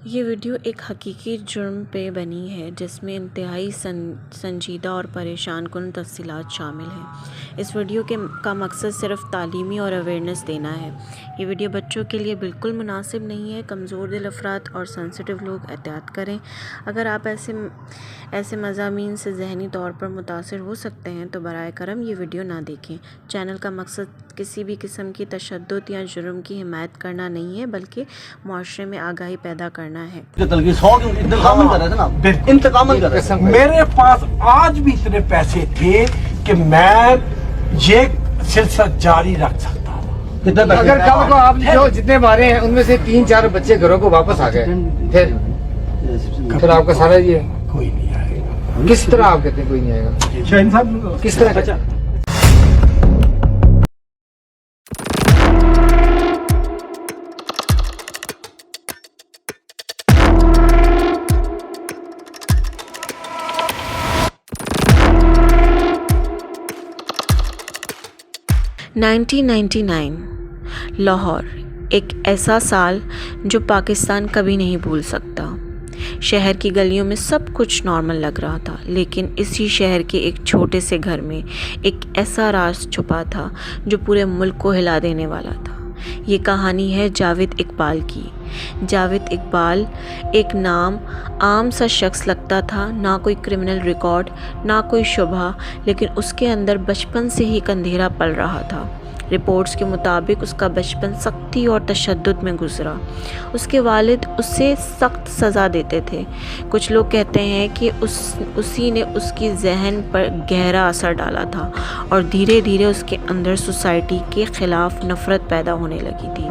ये वीडियो एक हकीकी जुर्म पे बनी है जिसमें इंतहाई संजीदा और परेशान कुन तफ़सीलात शामिल हैं। इस वीडियो का मकसद सिर्फ तालीमी और अवेयरनेस देना है। ये वीडियो बच्चों के लिए बिल्कुल मुनासिब नहीं है। कमज़ोर दिल अफराद और सेंसिटिव लोग एहतियात करें। अगर आप ऐसे मज़ामीन से ज़हनी तौर पर मुतासिर हो सकते हैं तो बराए करम ये वीडियो ना देखें। चैनल का मकसद किसी भी किस्म की तशद्दुद या जुर्म की हिमायत करना नहीं है, बल्कि मुआशरे में आगाही पैदा करना है। मेरे पास आज भी इतने पैसे थे कि मैं ये सिलसिला जारी रख सकता हूँ। अगर कल को आपने जो जितने मारे हैं उनमें से 3-4 बच्चे घरों को वापस आ गए फिर आपका सारा ये कोई नहीं आएगा। किस तरह आप कहते हैं कोई नहीं आएगा? किस तरह? 1999 लाहौर, एक ऐसा साल जो पाकिस्तान कभी नहीं भूल सकता। शहर की गलियों में सब कुछ नॉर्मल लग रहा था, लेकिन इसी शहर के एक छोटे से घर में एक ऐसा राज छुपा था जो पूरे मुल्क को हिला देने वाला था। ये कहानी है जावेद इकबाल की। जावेद इकबाल एक नाम आम सा शख्स लगता था, ना कोई क्रिमिनल रिकॉर्ड, ना कोई शुबह, लेकिन उसके अंदर बचपन से ही एक अंधेरा पल रहा था। रिपोर्ट्स के मुताबिक उसका बचपन सख्ती और तशद्दुद में गुजरा। उसके वालिद उसे सख्त सज़ा देते थे। कुछ लोग कहते हैं कि उसी ने उसकी जहन पर गहरा असर डाला था और धीरे धीरे उसके अंदर सोसाइटी के ख़िलाफ़ नफ़रत पैदा होने लगी थी।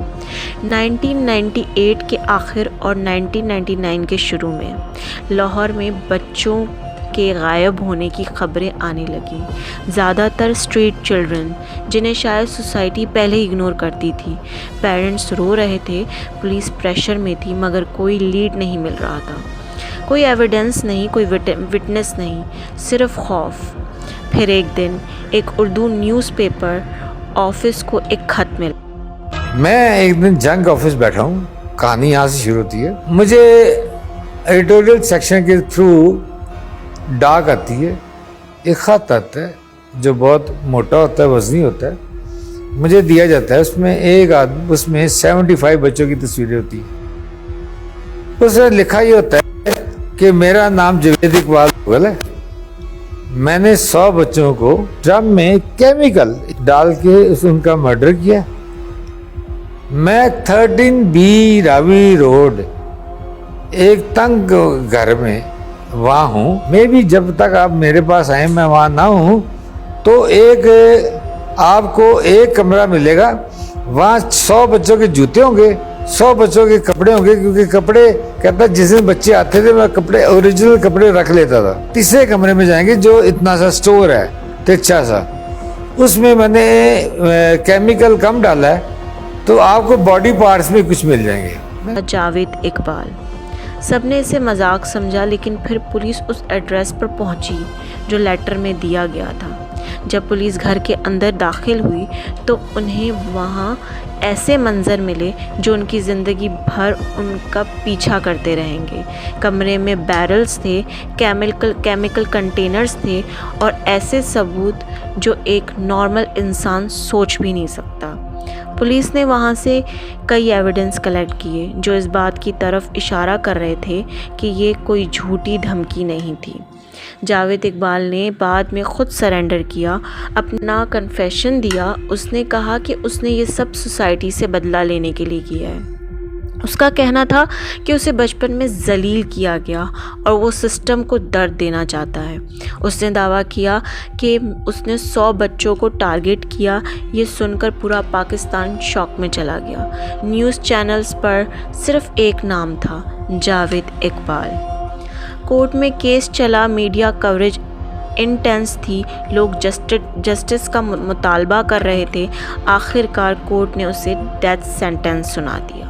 1998 के आखिर और 1999 के शुरू में लाहौर में बच्चों के गायब होने की खबरें आने लगी। ज़्यादातर स्ट्रीट चिल्ड्रन, जिन्हें शायद सोसाइटी पहले इग्नोर करती थी। पेरेंट्स रो रहे थे, पुलिस प्रेशर में थी, मगर कोई लीड नहीं मिल रहा था। कोई एविडेंस नहीं, कोई विटनेस नहीं, सिर्फ खौफ। फिर एक दिन एक उर्दू न्यूज़पेपर ऑफिस को एक ख़त मिला। मैं एक दिन जंग ऑफिस बैठा हूँ, कहानी यहाँ से शुरू होती है। मुझे एडिटोरियल सेक्शन के थ्रू डाक आती है, एक ख़त आता है जो बहुत मोटा होता है, वज़नी होता है, मुझे दिया जाता है। उसमें 75 बच्चों की तस्वीरें होती हैं। उसमें लिखा ये होता है कि मेरा नाम जावेद इकबाल है। मैंने 100 बच्चों को ड्रम में केमिकल डाल के उनका मर्डर किया। मैं 13B रावी रोड एक तंग घर में वहाँ हूँ। मैं भी जब तक आप मेरे पास आए मैं वहाँ ना हूँ तो आपको एक कमरा मिलेगा। वहाँ 100 बच्चों के जूते होंगे, 100 बच्चों के कपड़े होंगे, क्योंकि कपड़े कहता जिस दिन बच्चे आते थे मैं कपड़े ओरिजिनल कपड़े रख लेता था। तीसरे कमरे में जाएंगे जो इतना सा स्टोर है, तिरछा सा, उसमें मैंने केमिकल कम डाला है तो आपको बॉडी पार्ट्स में कुछ मिल जाएंगे। जावेद इकबाल, सबने इसे मजाक समझा, लेकिन फिर पुलिस उस एड्रेस पर पहुंची जो लेटर में दिया गया था। जब पुलिस घर के अंदर दाखिल हुई तो उन्हें वहां ऐसे मंजर मिले जो उनकी ज़िंदगी भर उनका पीछा करते रहेंगे। कमरे में बैरल्स थे, केमिकल कंटेनर्स थे और ऐसे सबूत जो एक नॉर्मल इंसान सोच भी नहीं सकता। पुलिस ने वहाँ से कई एविडेंस कलेक्ट किए जो इस बात की तरफ इशारा कर रहे थे कि ये कोई झूठी धमकी नहीं थी। जावेद इकबाल ने बाद में ख़ुद सरेंडर किया, अपना कन्फेशन दिया। उसने कहा कि उसने ये सब सोसाइटी से बदला लेने के लिए किया है। उसका कहना था कि उसे बचपन में जलील किया गया और वो सिस्टम को दर्द देना चाहता है। उसने दावा किया कि उसने 100 बच्चों को टारगेट किया। ये सुनकर पूरा पाकिस्तान शॉक में चला गया। न्यूज़ चैनल्स पर सिर्फ एक नाम था, जावेद इकबाल। कोर्ट में केस चला, मीडिया कवरेज इंटेंस थी, लोग जस्टिस का मुतालबा कर रहे थे। आखिरकार कोर्ट ने उसे डेथ सेंटेंस सुना दिया।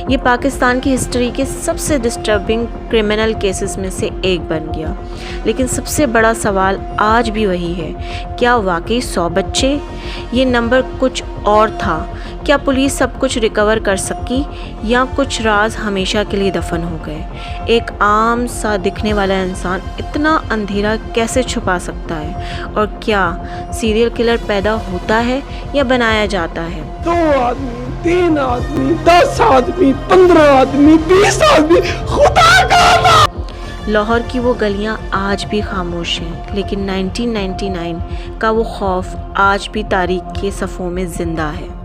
ये पाकिस्तान की हिस्ट्री के सबसे डिस्टर्बिंग क्रिमिनल केसेस में से एक बन गया। लेकिन सबसे बड़ा सवाल आज भी वही है, क्या वाकई 100 बच्चे? ये नंबर कुछ और था। क्या पुलिस सब कुछ रिकवर कर सकी या कुछ राज हमेशा के लिए दफन हो गए? एक आम सा दिखने वाला इंसान इतना अंधेरा कैसे छुपा सकता है? और क्या सीरियल किलर पैदा होता है या बनाया जाता है? 2 आदमी, 3 आदमी, 10 आदमी, 15 आदमी, 20 आदमी, खुदा का लाहौर की वो गलियां आज भी खामोश हैं, लेकिन 1999 का वो खौफ आज भी तारीख के सफ़ों में ज़िंदा है।